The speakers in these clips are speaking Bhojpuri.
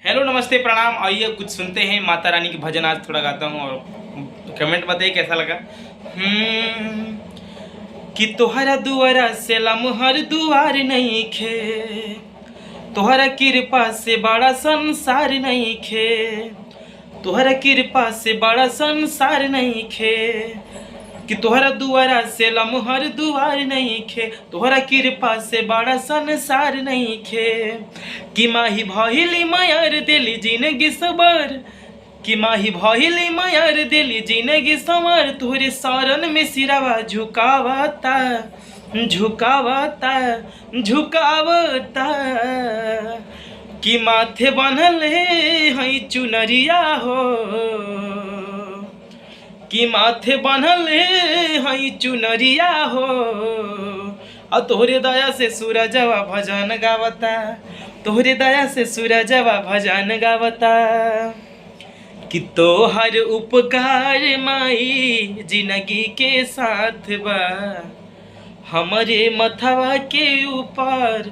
हेलो नमस्ते प्रणाम। आइए कुछ सुनते हैं माता रानी के भजन। आज थोड़ा गाता हूँ और कमेंट बताइए कैसा लगा। कि तोहरा दुआरा से लम्हर दुआर नहीं खे, तोहरा कृपा से बड़ा संसार नहीं खे, तोहरा कृपा से बड़ा संसार नहीं खे। कि तोहरा दुआरा से लम्हर दुआर नहीं खे, तोहरा कृपा से बड़ा संसार नहीं खे। कि माही भइली मायर दिली जिंदगी सबर, कि माही भइली मायर दिली जिंदगी सवर। तोहरे शरण में सिरावा झुकावता झुकावता झुकावता। कि माथे बनल है चुनरिया हो, कि माथे बनल है चुनरिया हो। और तोहरे दया से सूरजवा भजन गावता, तोहरे दया से सूरजवा भजन गावता। कि तोहर उपकार माई जिंदगी के साथ बा, हमारे मथवा के ऊपर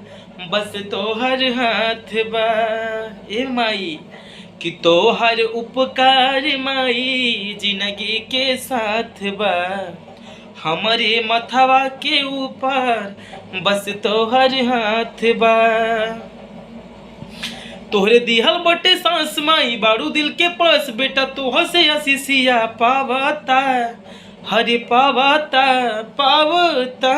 बस तोहर हाथ बा। ए माई कि तोहर उपकार माई जिंदगी के साथ बा, हमारे मथवा के ऊपर बस तोहर हाथ बा। तोहरे दिहल बटे सांस माई बारू दिल के पास, बेटा तोह से आशीषिया पावता, हरे पावता पावता।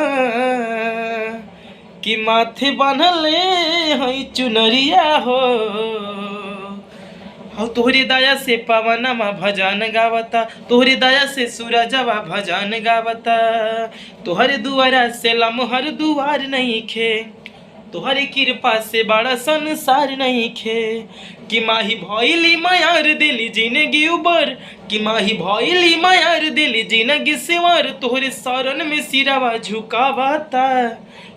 कि माथे बनल है चुनरिया हो, तोहरी दया से पवनमा भजन गावता, तोहरी दया से सूरजवा भजन गावता। तोहरे दुआरा से लम्हर दुआर नहीं खे, तोहरे कृपा से बड़ा संसार नहीं खे। कि माही भइली मायर दिली जिंदगी उबर, कि माही भइली मायर दिली जिंदगी सिवर। तोहरे शरण में सिरावा झुकावता,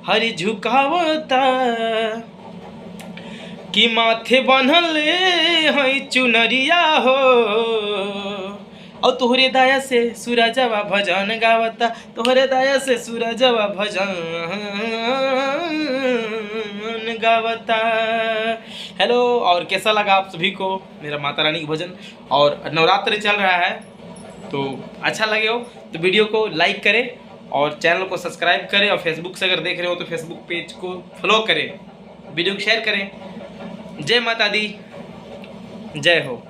हरि झुकावता। कि माथे बनल है चुनरिया हो, और तोहरे दया से सूरजवा भजन गावता, तोहरे दया से सूरजवा भजन गावता। हेलो, और कैसा लगा आप सभी को मेरा माता रानी का भजन। और नवरात्रि चल रहा है तो अच्छा लगे हो तो वीडियो को लाइक करें और चैनल को सब्सक्राइब करें, और फेसबुक से अगर देख रहे हो तो फेसबुक पेज को फॉलो करें, वीडियो को शेयर करें। जय माता दी, जय हो।